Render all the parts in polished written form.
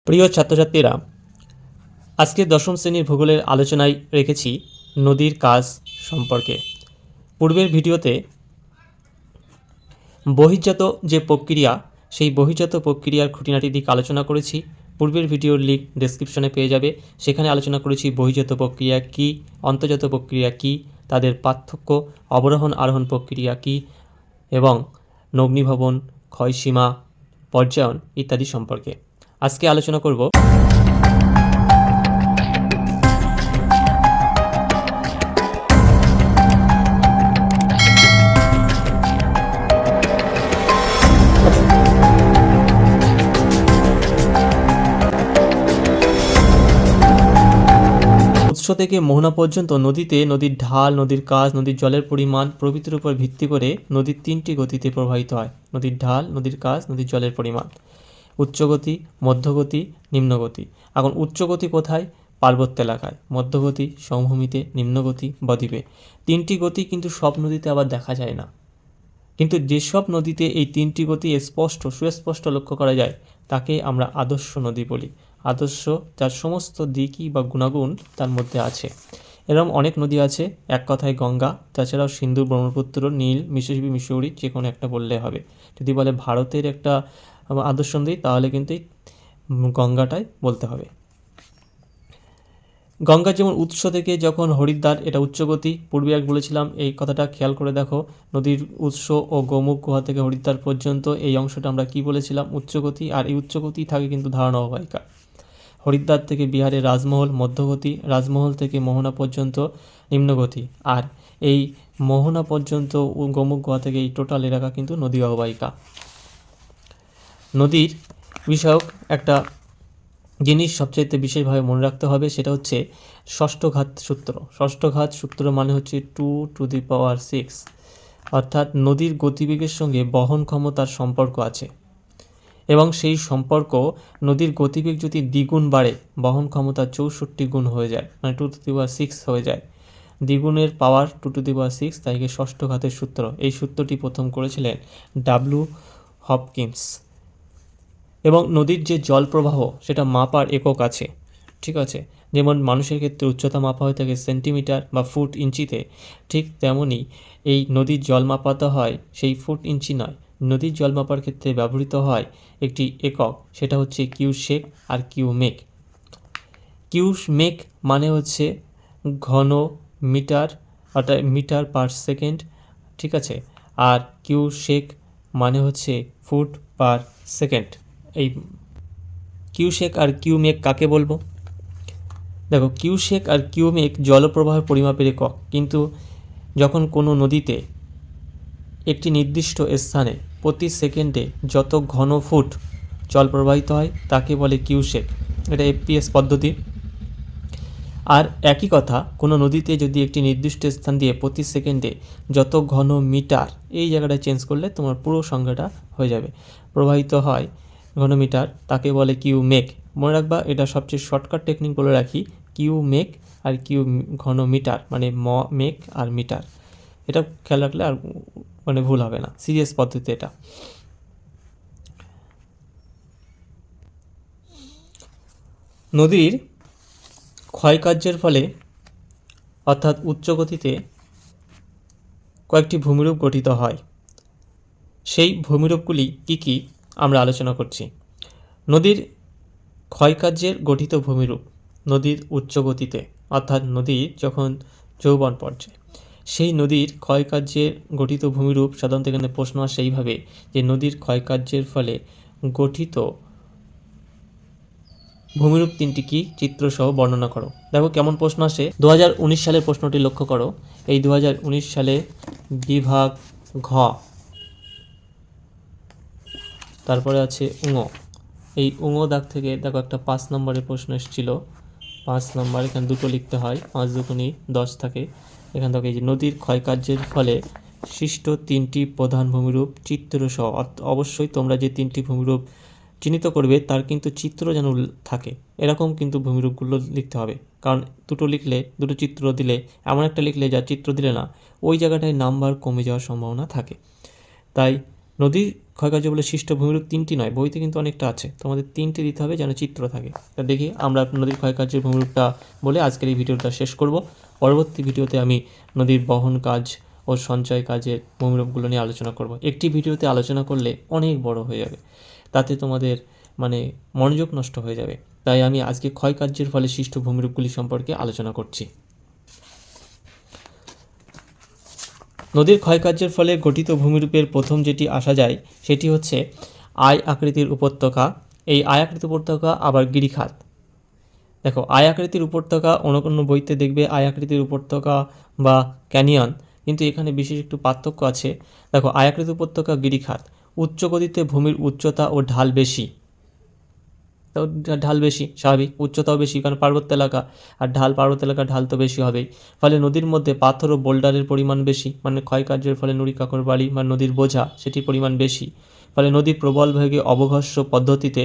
প্রিয় ছাত্রছাত্রীরা, আজকে দশম শ্রেণীর ভূগোলের আলোচনায় রেখেছি নদীর কাজ সম্পর্কে। পূর্বের ভিডিওতে বহির্জাত যে প্রক্রিয়া, সেই বহির্জাত প্রক্রিয়ার খুঁটিনাটি দিক আলোচনা করেছি। পূর্বের ভিডিওর লিঙ্ক ডেসক্রিপশনে পেয়ে যাবে। সেখানে আলোচনা করেছি বহির্জাত প্রক্রিয়া কী, অন্তর্জাত প্রক্রিয়া কী, তাদের পার্থক্য, অবরোহণ আরোহণ প্রক্রিয়া কী এবং অগ্নিভবন, ক্ষয়সীমা, পর্যায়ন ইত্যাদি সম্পর্কে আজকে আলোচনা করব। উৎস থেকে মোহনা পর্যন্ত নদীতে নদীর ঢাল, নদীর কাজ, নদীর জলের পরিমাণ প্রভৃতির উপর ভিত্তি করে নদীর তিনটি গতিতে প্রবাহিত হয়। নদীর ঢাল, নদীর কাজ, নদীর জলের পরিমাণ। উচ্চগতি, মধ্যগতি, নিম্নগতি। এখন উচ্চগতি কোথায়? পার্বত্য এলাকায়। মধ্যগতি সমভূমিতে, নিম্নগতি বদ্বীপে। তিনটি গতি কিন্তু সব নদীতে আবার দেখা যায় না, কিন্তু যেসব নদীতে এই তিনটি গতি সুস্পষ্ট লক্ষ্য করা যায় তাকে আমরা আদর্শ নদী বলি। আদর্শ, যার সমস্ত দিকই বা গুণাগুণ তার মধ্যে আছে। এরকম অনেক নদী আছে, এক কথায় গঙ্গা। তাছাড়াও সিন্ধু, ব্রহ্মপুত্র, নীল, মিসিসিপি, মিসৌরি, যে কোনো একটা বললে হবে। যদি বলে ভারতের একটা আদর্শ নদী, তাহলে কিন্তু গঙ্গাটাই বলতে হবে। গঙ্গা যেমন উৎস থেকে যখন হরিদ্বার, এটা উচ্চগতি। পূর্বে এক বলেছিলাম, এই কথাটা খেয়াল করে দেখো। নদীর উৎস ও গোমুখ গুহা থেকে হরিদ্বার পর্যন্ত এই অংশটা আমরা কি বলেছিলাম? উচ্চগতি। আর এই উচ্চগতি থাকে কিন্তু ধারণা অববাহিকা। হরিদ্বার থেকে বিহারের রাজমহল মধ্যগতি, রাজমহল থেকে মোহনা পর্যন্ত নিম্নগতি। আর এই মোহনা পর্যন্ত গোমুখ গুহা থেকে এই টোটাল এলাকা কিন্তু নদী অববাহিকা। নদীর বিষয়ক একটা জিনিস সবচাইতে বিশেষভাবে মনে রাখতে হবে, সেটা হচ্ছে ষষ্ঠঘাত সূত্র। ষষ্ঠঘাত সূত্র মানে হচ্ছে 2⁶, অর্থাৎ নদীর গতিবেগের সঙ্গে বহন ক্ষমতার সম্পর্ক আছে এবং সেই সম্পর্ক, নদীর গতিবেগ যদি দ্বিগুণ বাড়ে বহন ক্ষমতা 64 গুণ হয়ে যায়, মানে 2⁶ হয়ে যায়। দ্বিগুণের পাওয়ার 2⁶, তাই ষষ্ঠঘাতের সূত্র। এই সূত্রটি প্রথম করেছিলেন ডাব্লিউ হপকিন্স। এবং নদীর যে জল প্রবাহ, সেটা মাপার একক আছে, ঠিক আছে। যেমন মানুষের ক্ষেত্রে উচ্চতা মাপা হয়ে থাকে সেন্টিমিটার বা ফুট, ইঞ্চিতে, ঠিক তেমনই এই নদীর জল মাপাতে হয় সেই ফুট, ইঞ্চি নয়। নদীর জল মাপার ক্ষেত্রে ব্যবহৃত হয় একটি একক, সেটা হচ্ছে কিউসেক আর কিউমেক। কিউমেক মানে হচ্ছে ঘন মিটার, অর্থাৎ মিটার পার সেকেন্ড, ঠিক আছে। আর কিউসেক মানে হচ্ছে ফুট পার সেকেন্ড। এই কিউসেক আর কিউমেক কাকে বলবো? দেখো, কিউসেক আর কিউমেক জলপ্রবাহের পরিমাপের একক, কিন্তু যখন কোনো নদীতে একটি নির্দিষ্ট স্থানে প্রতি সেকেন্ডে যত ঘন ফুট জল প্রবাহিত হয় তাকে বলে কিউসেক। এটা এফপিএস পদ্ধতি। আর একই কথা, কোনো নদীতে যদি একটি নির্দিষ্ট স্থান দিয়ে প্রতি সেকেন্ডে যত ঘন মিটার, এই জায়গাটা চেঞ্জ করলে তোমার পুরো সংখ্যাটা হয়ে যাবে, প্রবাহিত হয় ঘনমিটার, তাকে বলে কিউমেক। মনে রাখবা, এটা সবচেয়ে শর্টকাট টেকনিক বলে রাখি, কিউমেক আর ঘনমিটার, মানে মেক আর মিটার। এটা খেয়াল রাখলে আর মানে ভুল হবে না, সিরিয়াস পদ্ধতি এটা। নদীর ক্ষয়কার্যের ফলে, অর্থাৎ উচ্চগতিতে কয়েকটি ভূমিরূপ গঠিত হয়। সেই ভূমিরূপগুলি কি কি আমরা আলোচনা করছি। নদীর ক্ষয়কার্যের গঠিত ভূমিরূপ নদীর উচ্চগতিতে, অর্থাৎ নদীর যখন যৌবন পর্যায়ে, সেই নদীর ক্ষয়কার্যের গঠিত ভূমিরূপ সাধারণত এখানে প্রশ্ন আসে এইভাবে যে নদীর ক্ষয়কার্যের ফলে গঠিত ভূমিরূপ তিনটি কি, চিত্রসহ বর্ণনা করো। দেখো কেমন প্রশ্ন আসে। 2019 সালের প্রশ্নটি লক্ষ্য করো। এই 2019 সালে বিভাগ ঘ, তারপরে আছে উঙ। এই উঙ দাগ থেকে দেখো একটা 5 নম্বরের প্রশ্ন এসেছিল। 5 নম্বর, এখানে দুটো লিখতে হয়, 5 দুগুণি 10 থাকে। এখান থেকে এই যে নদীর ক্ষয়কার্যের ফলে সৃষ্ট তিনটি প্রধান ভূমিরূপ চিত্রসহ, অবশ্যই তোমরা যে তিনটি ভূমিরূপ চিহ্নিত করবে তার কিন্তু চিত্র যেন থাকে, এরকম কিন্তু ভূমিরূপগুলো লিখতে হবে। কারণ দুটো লিখলে, দুটো চিত্র দিলে, এমন একটা লিখলে যার চিত্র দিলে না, ওই জায়গাটায় নাম্বার কমে যাওয়ার সম্ভাবনা থাকে। তাই নদীর ক্ষয়কার্য বলে সৃষ্ট ভূমিরূপ 3টি নয়, বইতে কিন্তু অনেকটা আছে, তোমাদের 3টে দিতে হবে যেন চিত্র থাকে। তা দেখি আমরা নদীর ক্ষয়কার্যের ভূমিরূপটা বলে আজকের এই ভিডিওটা শেষ করব। পরবর্তী ভিডিওতে আমি নদীর বহন কাজ ও সঞ্চয় কাজের ভূমিরূপগুলো নিয়ে আলোচনা করব। একটি ভিডিওতে আলোচনা করলে অনেক বড় হয়ে যাবে, তাতে তোমাদের মনোযোগ নষ্ট হয়ে যাবে। তাই আমি আজকে ক্ষয়কার্যের ফলে সৃষ্ট ভূমিরূপগুলি সম্পর্কে আলোচনা করছি। নদীর ক্ষয়কার্যের ফলে গঠিত ভূমিরূপের প্রথম যেটি আসা যায় সেটি হচ্ছে আয় আকৃতির উপত্যকা। এই আয় আকৃতির উপত্যকা আবার গিরিখাত। দেখো, আয় আকৃতির উপত্যকা অন্য বইতে দেখবে আয় আকৃতির উপত্যকা বা ক্যানিয়ন, কিন্তু এখানে বিশেষ একটু পার্থক্য আছে। দেখো, আয় আকৃতির উপত্যকা গিরিখাত, উচ্চ গতিতে ভূমির উচ্চতা ও ঢাল বেশি। ঢাল বেশি স্বাভাবিক, উচ্চতাও বেশি, কারণ পার্বত্য এলাকা, আর পার্বত্য এলাকার ঢাল তো বেশি হবেই। ফলে নদীর মধ্যে পাথর ও বোল্ডারের পরিমাণ বেশি, ক্ষয়কার্যের ফলে নুড়ি কাকর বালি বা নদীর বোঝা সেটির পরিমাণ বেশি। ফলে নদী প্রবল বেগে অবঘর্ষ পদ্ধতিতে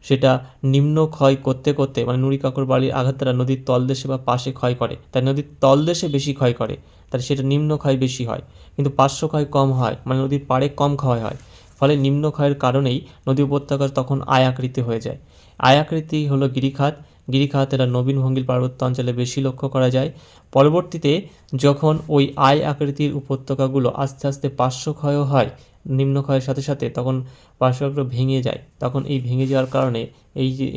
সেটা নিম্ন ক্ষয় করতে করতে নুড়ি কাকর বালির আঘাত দ্বারা নদীর তলদেশে বা পাশে ক্ষয় করে। তাই নদীর তলদেশে বেশি ক্ষয় করে, তাহলে সেটা নিম্ন ক্ষয় বেশি হয়, কিন্তু পার্শ্ব ক্ষয় কম হয়, নদীর পাড়ে কম ক্ষয় হয়। ফলে নিম্ন ক্ষয়ের কারণেই নদী উপত্যকা তখন আয় আকৃতি হয়ে যায়। আয় আকৃতি হলো গিরিখাত। গিরিখাত এরা নবীন ভঙ্গিল পার্বত্য অঞ্চলে বেশি লক্ষ্য করা যায়। পরবর্তীতে যখন ওই আয় আকৃতির উপত্যকাগুলো আস্তে আস্তে পার্শ্ব ক্ষয়ও হয়, নিম্ন ক্ষয়ের সাথে সাথে, তখন পার্শ্বগুলো ভেঙে যায়। তখন এই ভেঙে যাওয়ার কারণে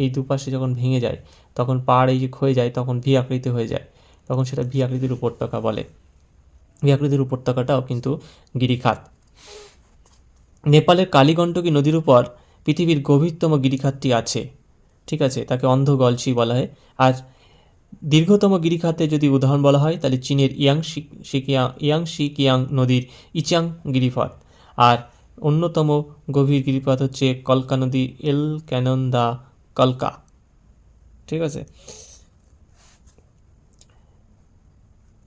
এই দুপাশে যখন ভেঙে যায়, তখন পাড় ক্ষয়ে যায়, তখন ভি আকৃতি হয়ে যায়, তখন সেটা ভি আকৃতির উপত্যকা বলে। ভি আকৃতির উপত্যকাটাও কিন্তু গিরিখাত। নেপালের কালীগণ্ডকী নদীর উপর পৃথিবীর গভীরতম গিরিখাতটি আছে, ঠিক আছে, তাকে অন্ধ গলসি বলা হয়। আর দীর্ঘতম গিরিখাতে যদি উদাহরণ বলা হয় তাহলে চীনের ইয়াংশি কিয়াং নদীর ইচাং গিরিপথ। আর অন্যতম গভীর গিরিপথ হচ্ছে কলকা নদী, এল ক্যানন দা কলকা, ঠিক আছে।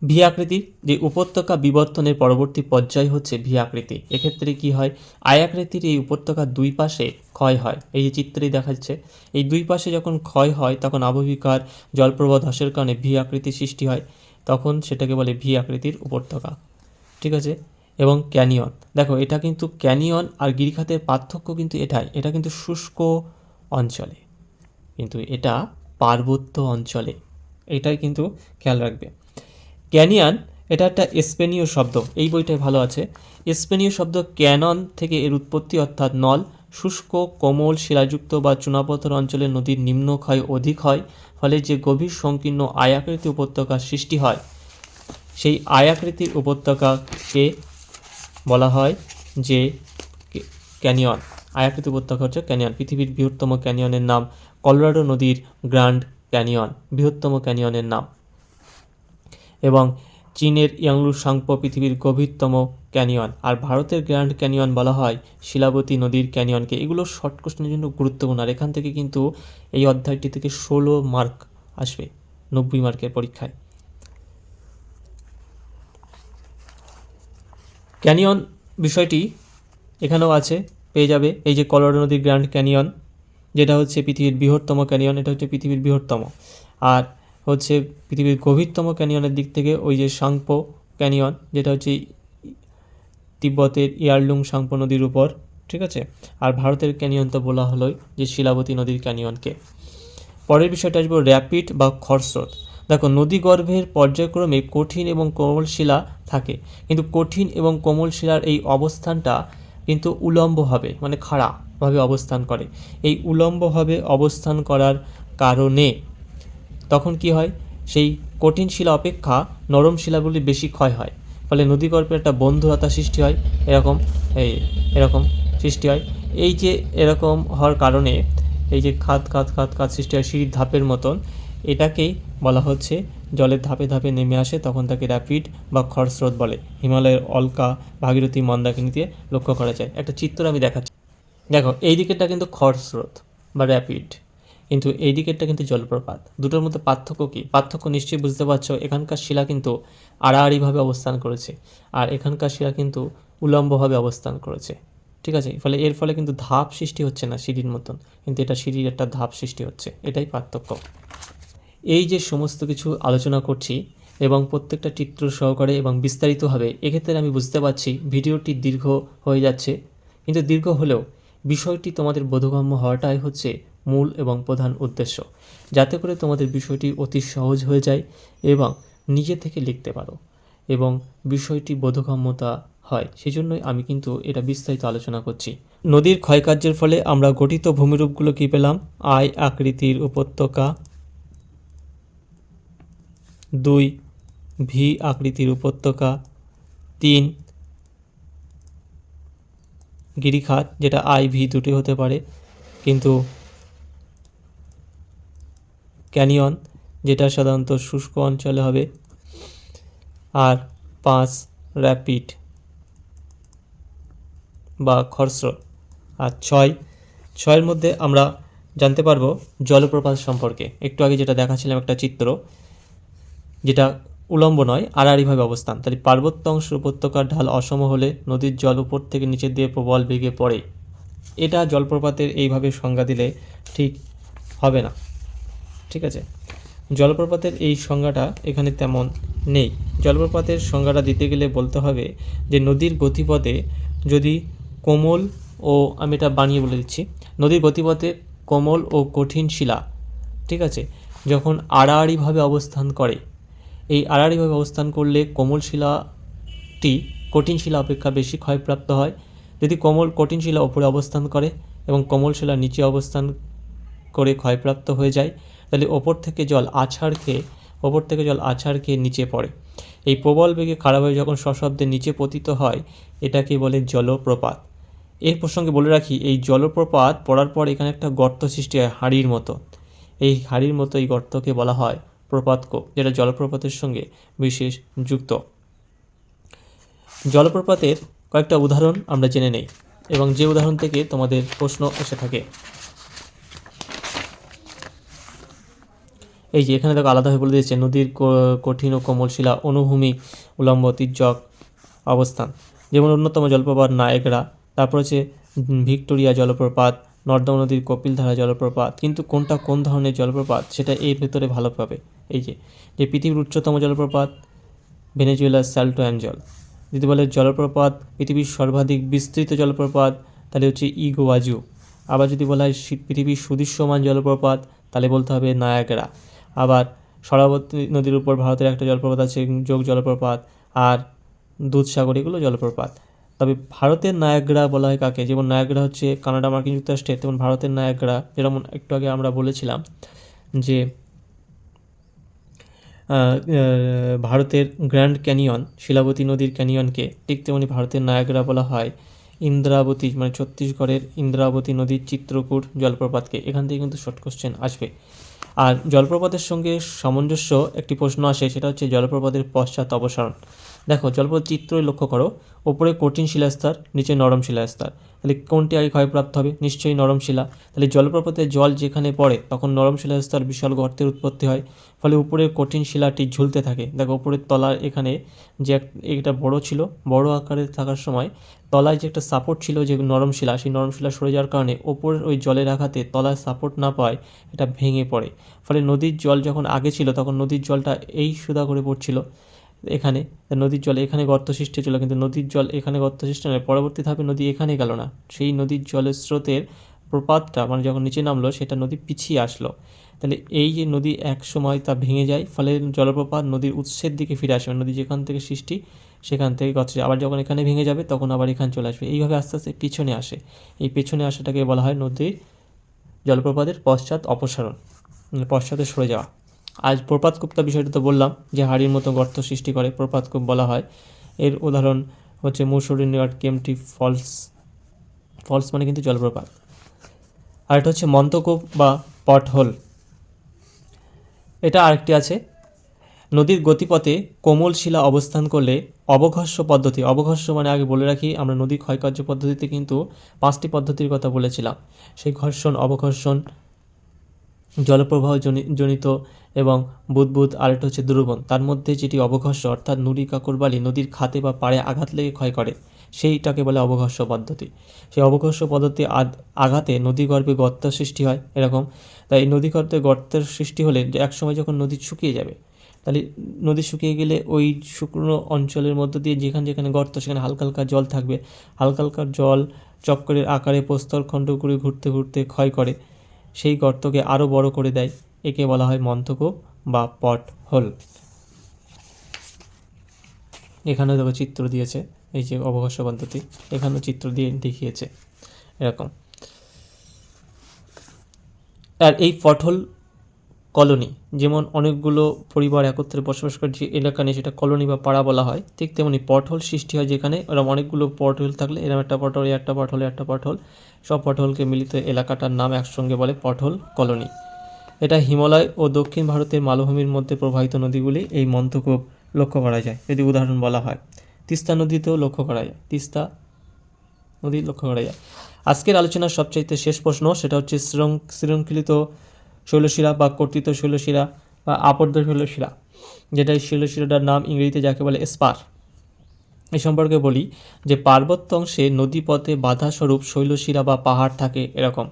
ভি আকৃতির যে উপত্যকা বিবর্তনের পরবর্তী পর্যায় হচ্ছে ভি আকৃতি। এক্ষেত্রে কি হয়, আয় আকৃতির এই উপত্যকার দুই পাশে ক্ষয় হয়, এই যে চিত্রেই দেখাচ্ছে, এই দুই পাশে যখন ক্ষয় হয় তখন আবহবিকার জলপ্রবাহ ধসের কারণে ভি আকৃতি সৃষ্টি হয়, তখন সেটাকে বলে ভি আকৃতির উপত্যকা, ঠিক আছে। এবং ক্যানিয়ন, দেখো এটা কিন্তু ক্যানিয়ন আর গিরিখাতের পার্থক্য কিন্তু এটা কিন্তু শুষ্ক অঞ্চলে, কিন্তু এটা পার্বত্য অঞ্চলে, এটাই কিন্তু খেয়াল রাখবে। ক্যানিয়ন এটা একটা স্পেনীয় শব্দ, এই বইটায় ভালো আছে। স্পেনীয় শব্দ ক্যানন থেকে এর উৎপত্তি, অর্থাৎ নল। শুষ্ক কোমল শিলাযুক্ত বা চুনাপাথর অঞ্চলে নদীর নিম্ন ক্ষয় অধিক হয়, ফলে যে গভীর সংকীর্ণ আয়াকৃতি উপত্যকার সৃষ্টি হয়, সেই আয়াকৃতির উপত্যকাকে বলা হয় যে ক্যানিয়ন। আয়াকৃতি উপত্যকা হচ্ছে ক্যানিয়ন। পৃথিবীর বৃহত্তম ক্যানিয়নের নাম কলোরাডো নদীর গ্র্যান্ড ক্যানিয়ন, বৃহত্তম ক্যানিয়নের নাম। এবং চীনের ইয়াংলু সাংপো পৃথিবীর গভীরতম ক্যানিয়ন। আর ভারতের গ্র্যান্ড ক্যানিয়ন বলা হয় শিলাবতী নদীর ক্যানিয়নকে। এগুলো শর্ট কোশ্চেনের জন্য গুরুত্বপূর্ণ, আর এখান থেকে কিন্তু এই অধ্যায়টি থেকে 16 মার্ক আসবে 90 মার্কের পরীক্ষায়। ক্যানিয়ন বিষয়টি এখানেও আছে, পেয়ে যাবে। এই যে কলোরাডো নদীর গ্র্যান্ড ক্যানিয়ন, যেটা হচ্ছে পৃথিবীর বৃহত্তম ক্যানিয়ন, এটা হচ্ছে পৃথিবীর বৃহত্তম। আর হচ্ছে পৃথিবীর গভীরতম ক্যানিয়নের দিক থেকে ওই যে সাংপো ক্যানিয়ন, যেটা হচ্ছে তিব্বতের ইয়ারলুং সাংপো নদীর উপর, ঠিক আছে। আর ভারতের ক্যানিয়ন তো বলা হলোই যে শিলাবতী নদীর ক্যানিয়নকে। পরের বিষয়টা আসবো র্যাপিড বা খরস্রোত। দেখো, নদীগর্ভের পর্যায়ক্রমে কঠিন এবং কোমল শিলা থাকে, কিন্তু কঠিন এবং কোমল শিলার এই অবস্থানটা কিন্তু উলম্বভাবে খাড়াভাবে অবস্থান করে। এই উলম্বভাবে অবস্থান করার কারণে তখন কি হয়, সেই কঠিন শিলা অপেক্ষা নরম শিলাগুলি বেশি ক্ষয় হয়, ফলে নদীগর্ভে একটা বন্ধুরতা সৃষ্টি হয়, এরকম সৃষ্টি হয়। এই যে এরকম হওয়ার কারণে এই যে খাত সৃষ্টি হয় সিঁড়ির ধাপের মতন, এটাকেই বলা হচ্ছে জলের ধাপে ধাপে নেমে আসে, তখন তাকে র্যাপিড বা খরস্রোত বলে। হিমালয়ের অলকা, ভাগীরথী, মন্দাকিনীতে লক্ষ্য করা যায়। একটা চিত্র আমি দেখাচ্ছি, দেখো এই দিকেরটা কিন্তু খরস্রোত বা র্যাপিড, কিন্তু এই দিকেরটা কিন্তু জলপ্রপাত। দুটোর মধ্যে পার্থক্য কী? পার্থক্য নিশ্চয়ই বুঝতে পারছো। এখানকার শিলা কিন্তু আড়াআড়িভাবে অবস্থান করেছে, আর এখানকার শিলা কিন্তু উলম্বভাবে অবস্থান করেছে, ঠিক আছে। এর ফলে কিন্তু ধাপ সৃষ্টি হচ্ছে না সিঁড়ির মতন, কিন্তু এটা সিঁড়ির একটা ধাপ সৃষ্টি হচ্ছে, এটাই পার্থক্য। এই যে সমস্ত কিছু আলোচনা করছি এবং প্রত্যেকটা চিত্র সহকারে এবং বিস্তারিতভাবে, এক্ষেত্রে আমি বুঝতে পারছি ভিডিওটি দীর্ঘ হয়ে যাচ্ছে, কিন্তু দীর্ঘ হলেও বিষয়টি তোমাদের বোধগম্য হওয়াটাই হচ্ছে মূল এবং প্রধান উদ্দেশ্য, যাতে করে তোমাদের বিষয়টি অতি সহজ হয়ে যায় এবং নিজে থেকে লিখতে পারো এবং বিষয়টি বোধগম্যতা হয়। সেই জন্যই আমি কিন্তু এটা বিস্তারিত আলোচনা করছি। নদীর ক্ষয়কার্যের ফলে আমরা গঠিত ভূমিরূপগুলো কী পেলাম? আই আকৃতির উপত্যকা, 2 ভি আকৃতির উপত্যকা, 3 গিরিখাত, যেটা আই ভি দুটি হতে পারে, কিন্তু ক্যানিয়ন, যেটা সাধারণত শুষ্ক অঞ্চলে হবে, আর 5 র্যাপিড বা খরস্রোত। আর 6 মধ্যে আমরা জানতে পারবো জলপ্রপাত সম্পর্কে। একটু আগে যেটা দেখাচ্ছিলাম একটা চিত্র, যেটা উলম্ব নয় আড়াআড়িভাবে অবস্থান। তাহলে পার্বত্য অংশের উপত্যকার ঢাল অসম হলে নদীর জল উপর থেকে নিচের দিকে প্রবল বেগে পড়ে। এটা জলপ্রপাতের এইভাবে সংজ্ঞা দিলে ঠিক হবে না, ঠিক আছে? জলপ্রপাতের এই সংজ্ঞাটা এখানে তেমন নেই। জলপ্রপাতের সংজ্ঞাটা দিতে গেলে বলতে হবে যে নদীর গতিপথে যদি কোমল ও, আমি এটা বানিয়ে বলে দিচ্ছি, নদীর গতিপথে কোমল ও কঠিন শিলা, ঠিক আছে, যখন আড়াআড়িভাবে অবস্থান করে, এই আড়াআড়িভাবে অবস্থান করলে কোমল শিলাটি কঠিন শিলা অপেক্ষা বেশি ক্ষয়প্রাপ্ত হয়। যদি কঠিন শিলা ওপরে অবস্থান করে এবং কোমল শিলা নিচে অবস্থান করে ক্ষয়প্রাপ্ত হয়ে যায়, তাহলে ওপর থেকে জল আছাড় খেয়ে নিচে পড়ে। এই প্রবল বেগে খারাপ হয়ে যখন সশব্দে নিচে পতিত হয়, এটাকে বলে জলপ্রপাত। এর প্রসঙ্গে বলে রাখি, এই জলপ্রপাত পড়ার পর এখানে একটা গর্ত সৃষ্টি হয় হাড়ির মতো। এই হাড়ির মতো এই গর্তকে বলা হয় প্রপাতকূপ, যেটা জলপ্রপাতের সঙ্গে বিশেষ যুক্ত। জলপ্রপাতের কয়েকটা উদাহরণ আমরা জেনে নেই, এবং যে উদাহরণ থেকে তোমাদের প্রশ্ন এসে থাকে। এই যে এখানে দেখো আলাদাভাবে বলে দিয়েছে, নদীর কঠিন ও কোমল শিলা অনুভূমিক উলম্ব তির্যক অবস্থান। যেমন অন্যতম জলপ্রপাত নায়াগ্রা, তারপর হচ্ছে ভিক্টোরিয়া জলপ্রপাত, নর্দমা নদীর কপিলধারা জলপ্রপাত। কিন্তু কোনটা কোন ধরনের জলপ্রপাত সেটা এর ভেতরে ভালো পাবে। এই যে পৃথিবীর উচ্চতম জলপ্রপাত ভেনেজুয়েলার স্যাল্টো অ্যাঞ্জল। যদি বলে জলপ্রপাত পৃথিবীর সর্বাধিক বিস্তৃত জলপ্রপাত, তাহলে হচ্ছে ইগুয়াজু। আবার যদি বলা হয় পৃথিবীর সুদৃশ্যমান জলপ্রপাত, তাহলে বলতে হবে নায়াগ্রা। আবার সরাবতী নদীর উপর ভারতের একটা জলপ্রপাত আছে যোগ জলপ্রপাত, আর দুধসাগর, এগুলো জলপ্রপাত। তবে ভারতের নায়াগ্রা বলা হয় কাকে? যেমন নায়াগ্রা হচ্ছে কানাডা মার্কিন যুক্তরাষ্ট্রে, তেমন ভারতের নায়াগ্রা, যেমন একটু আগে আমরা বলেছিলাম যে ভারতের গ্র্যান্ড ক্যানিয়ন শিলাবতী নদীর ক্যানিয়নকে, ঠিক তেমনি ভারতের নায়াগ্রা বলা হয় ইন্দ্রাবতী, মানে ছত্তিশগড়ের ইন্দ্রাবতী নদীর চিত্রকূট জলপ্রপাতকে। এখান থেকে কিন্তু শর্ট কোশ্চেন আসবে। আর জলপ্রপাতের সঙ্গে সামঞ্জস্য একটি প্রশ্ন আসে, সেটা হচ্ছে জলপ্রপাতের পশ্চাৎ অপসারণ। দেখো জলপ্রপাত চিত্রই লক্ষ্য করো, ওপরে কঠিন শিলাস্তর, নিচে নরম শিলাস্তর। তাহলে কোনটি আগে ক্ষয়প্রাপ্ত হবে? নিশ্চয়ই নরম শিলা। তাহলে জলপ্রপাতে জল যেখানে পড়ে তখন নরম শিলাস্তর বিশাল গর্তের উৎপত্তি হয়, ফলে উপরের কঠিন শিলাটি ঝুলতে থাকে। দেখো উপরের তলার এখানে যে এটা বড় ছিল, বড় আকারে থাকার সময় তলায় যে একটা সাপোর্ট ছিল, যে নরম শিলা, সেই নরম শিলা সরে যাওয়ার কারণে ওপরের ওই জলের আঘাতে তলায় সাপোর্ট না পায় এটা ভেঙে পড়ে। ফলে নদীর জল যখন আগে ছিল তখন নদীর জলটা এই সুদা করে পড়ছিল এখানে, নদীর জল এখানে গর্ত সৃষ্টি হয়েছিল, কিন্তু নদীর জল এখানে গর্ত সৃষ্টি নয়, পরবর্তী ধাপে নদী এখানে গেল না, সেই নদীর জলের স্রোতের প্রপাতটা মানে যখন নিচে নামলো সেটা নদী পিছিয়ে আসলো। তাহলে এই যে নদী এক সময় তা ভেঙে যায়, ফলে জলপ্রপাত নদীর উৎসের দিকে ফিরে আসবে। নদী যেখান থেকে সৃষ্টি সেখান থেকে গর্ত, আবার যখন এখানে ভেঙে যাবে তখন আবার এখানে চলে আসবে। এইভাবে আস্তে আস্তে পিছনে আসে। এই পেছনে আসাটাকে বলা হয় নদীর জলপ্রপাতের পশ্চাৎ অপসারণ, পশ্চাতে সরে যাওয়া। আজ প্রপাতকূপটা বিষয়টা তো বললাম যে হাড়ির মতো গর্ত সৃষ্টি করে, প্রপাতকূপ বলা হয়। এর উদাহরণ হচ্ছে মুসুরি নিয়ার কেমটি ফলস, ফলস মানে কিন্তু জলপ্রপাত। আর এটা হচ্ছে মন্তকূপ বা পটহোল। এটা আরেকটি আছে, নদীর গতিপথে কোমল শিলা অবস্থান করলে অবঘর্ষ পদ্ধতি, অবঘর্ষ মানে আগে বলে রাখি আমরা নদীর ক্ষয়কার্য পদ্ধতিতে কিন্তু 5টি পদ্ধতির কথা বলেছিলাম। সেই ঘর্ষণ, অবঘর্ষণ, জলপ্রবাহ জনিত এবং বুদবুদ, আরেকটা হচ্ছে দ্রবণ। তার মধ্যে যেটি অবঘর্ষ অর্থাৎ নুড়ি কাকরবালি নদীর খাতে বা পাড়ে আঘাত লেগে ক্ষয় করে, সেইটাকে বলে অবঘর্ষ পদ্ধতি। সেই অবঘর্ষ পদ্ধতি আঘাতে নদীগর্ভে গর্ত সৃষ্টি হয় এরকম। তাই নদীগর্ভে গর্তের সৃষ্টি হলে একসময় যখন নদী শুকিয়ে যাবে, তাহলে নদী শুকিয়ে গেলে ওই শুকনো অঞ্চলের মধ্য দিয়ে যেখানে যেখানে গর্ত সেখানে হালকা হালকা জল থাকবে। হালকা হালকা জল চক্করের আকারে প্রস্তর খণ্ডগুলি ঘুরতে ঘুরতে ক্ষয় করে সেই গর্তকে আরও বড় করে দেয়, একে বলা হয় মন্থকূপ বা পট হোল। এখানেও দেখো চিত্র দিয়েছে, এই যে অবকাশ পদ্ধতি, এখানেও চিত্র দিয়ে দেখিয়েছে এরকম। আর এই পটহোল কলোনি, যেমন অনেকগুলো পরিবার একত্রে বসবাস করে যে এলাকা নিয়ে সেটা কলোনি বা পাড়া বলা হয়, ঠিক তেমনি পটহোল সৃষ্টি হয় যেখানে এরকম অনেকগুলো পটহোল থাকলে এরকম একটা পটহোল, একটা পটহোল, একটা পটহোল, সব পটহোলকে মিলিত এলাকাটার নাম একসঙ্গে বলে পটহোল কলোনি। এটা হিমালয় ও দক্ষিণ ভারতের মালভূমির মধ্যে প্রবাহিত নদীগুলি এই মন্থকূপ লক্ষ্য করা যায়। যদি উদাহরণ বলা হয়, তিস্তা নদীতেও লক্ষ্য করা যায়, তিস্তা নদী লক্ষ্য করা যায়। আজকের আলোচনার সবচাইতে শেষ প্রশ্ন, সেটা হচ্ছে শৃঙ্খলিত শৈলশিরা বা কর্তৃত শৈলশিরা বা আবদ্ধ শৈলশিরা, যেটা এই শৈলশিরাটার নাম ইংরেজিতে যাকে বলে স্পার। এই সম্পর্কে বলি যে পার্বত্য অংশে নদীপথে বাধাস্বরূপ শৈলশিরা বা পাহাড় থাকে এরকম।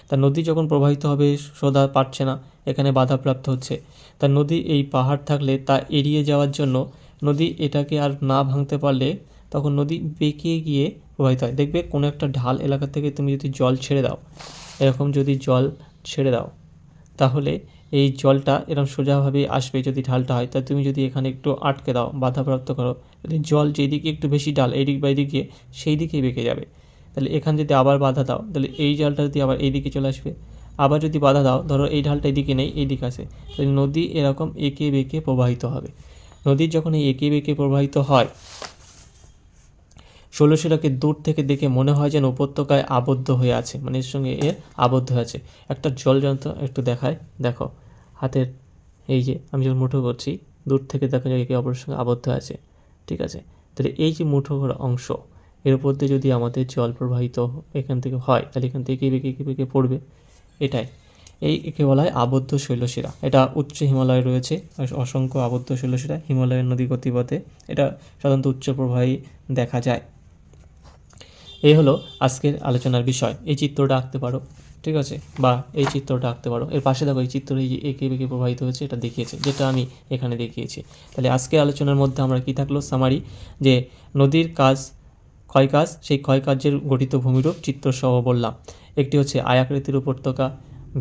তা নদী যখন প্রবাহিত হবে সোজা পারছে না, এখানে বাধাপ্রাপ্ত হচ্ছে, তা নদী এই পাহাড় থাকলে তা এড়িয়ে যাওয়ার জন্য নদী এটাকে আর না ভাঙতে পারলে তখন নদী বেঁকে গিয়ে প্রবাহিত হয়। দেখবে কোনো একটা ঢাল এলাকা থেকে তুমি যদি জল ছেড়ে দাও, এরকম যদি জল ছেড়ে দাও তাহলে এই জলটা এরকম সোজাভাবে আসবে যদি ঢালটা হয়। তা তুমি যদি এখানে একটু আটকে দাও, বাধাপ্রাপ্ত করো, যদি জল যেদিকে একটু বেশি ঢাল এইদিক বা এইদিকে সেই দিকেই বেঁকে যাবে। তাহলে এখানে যদি আবার বাধা দাও তাহলে এই জলটা যদি আবার এইদিকে চলে আসবে, আবার যদি বাধা দাও, ধরো এই ঢালটা এইদিকে নেই এইদিকে আসে, তাহলে নদী এরকম এঁকে বেঁকে প্রবাহিত হবে। নদীর যখন এই এঁকে বেঁকে প্রবাহিত হয়, শৈলশিরাকে দূর থেকে দেখে মনে হয় যেন উপত্যকায় আবদ্ধ হয়ে আছে, মানে এর সঙ্গে এর আবদ্ধ হয়ে আছে। একটা জল যন্ত্র একটু দেখায়, দেখো হাতের এই যে আমি যখন মুঠো করছি দূর থেকে দেখা যায় একে অপরের সঙ্গে আবদ্ধ আছে, ঠিক আছে। তাহলে এই যে মুঠো করা অংশ, এর উপর দিয়ে যদি আমাদের জল প্রবাহিত এখান থেকে হয় তাহলে এখান থেকে এঁকে বেঁকে পড়বে, এটাই একে বলা হয় আবদ্ধ শৈলশিরা। এটা উচ্চ হিমালয়ে রয়েছে অসংখ্য আবদ্ধ শৈলশিরা হিমালয়ের নদী গতিপথে, এটা সাধারণত উচ্চ প্রবাহী দেখা যায়। এই হলো আজকের আলোচনার বিষয়। এই চিত্রটা আঁকতে পারো, ঠিক আছে, বা এই চিত্রটা আঁকতে পারো। এর পাশে দেখো এই চিত্র এই যে এঁকে বেঁকে প্রবাহিত হয়েছে এটা দেখিয়েছে, যেটা আমি এখানে দেখিয়েছি। তাহলে আজকের আলোচনার মধ্যে আমরা কি থাকলো সামারি, যে নদীর কাজ ক্ষয় কাজ, সেই ক্ষয় কার্যের গঠিত ভূমিরূপ চিত্রসহ বললাম। একটি হচ্ছে আয় আকৃতির উপত্যকা,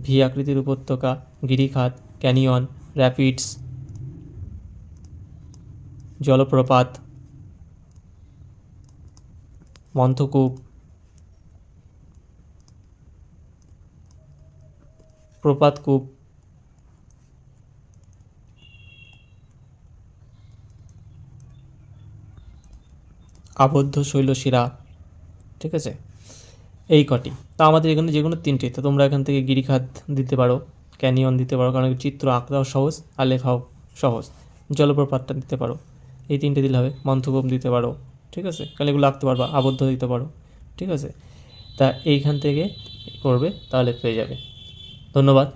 ভি আকৃতির উপত্যকা, গিরিখাত, ক্যানিয়ন, র্যাপিডস, জলপ্রপাত, মন্থকূপ, প্রপাতকূপ, আবদ্ধ শৈলশিরা, ঠিক আছে, এই কটি। তা আমাদের এখানে যে কোনো তিনটি, তো তোমরা এখান থেকে গিরিখাত দিতে পারো, ক্যানিয়ন দিতে পারো, কারণ চিত্র আঁকাও সহজ আর লেখাও সহজ। জলপ্রপাতটা দিতে পারো, এই তিনটে দিলে হবে। মন্থকূপ দিতে পারো, ঠিক আছে, কারণ এগুলো আঁকতে পারবা। আবদ্ধ দিতে পারো, ঠিক আছে। তা এইখান থেকে করবে তাহলে পেয়ে যাবে। ধন্যবাদ।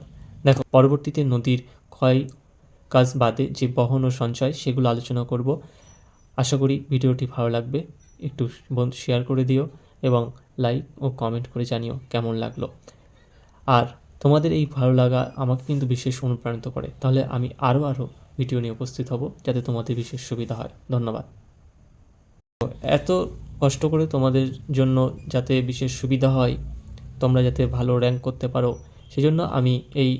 দেখো পরবর্তীতে নদীর ক্ষয় কাজ বাদে যে বহন ও সঞ্চয় সেগুলো আলোচনা করব। আশা করি ভিডিওটি ভালো লাগবে, একটু বন্ধু শেয়ার করে দিও এবং লাইক ও কমেন্ট করে জানিও কেমন লাগলো। আর তোমাদের এই ভালো লাগা আমাকে কিন্তু বিশেষ অনুপ্রাণিত করে, তাহলে আমি আরও ভিডিও নিয়ে উপস্থিত হব যাতে তোমাদের বিশেষ সুবিধা হয়। ধন্যবাদ। এত কষ্ট করে তোমাদের জন্য যাতে বিশেষ সুবিধা হয়, তোমরা যাতে ভালো র্যাঙ্ক করতে পারো, সেজন্য আমি এই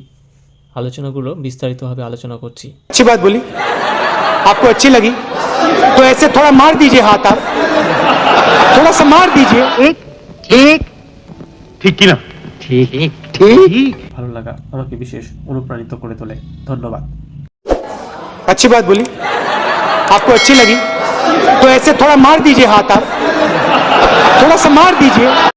আলোচনাগুলো বিস্তারিতভাবে আলোচনা করছি। अच्छी बात बोली, आपको अच्छी लगी तो ऐसे थोड़ा मार दीजिए हाथ, आप थोड़ा सा मार दीजिए। ठीक ठीक की ना, ठीक ठीक ভালো লাগা আমাকে বিশেষ অনুপ্রাণিত করে তোলে। ধন্যবাদ। अच्छी बात बोली, आपको अच्छी लगी तो ऐसे थोड़ा मार दीजिए हाथ, आप थोड़ा सा मार दीजिए।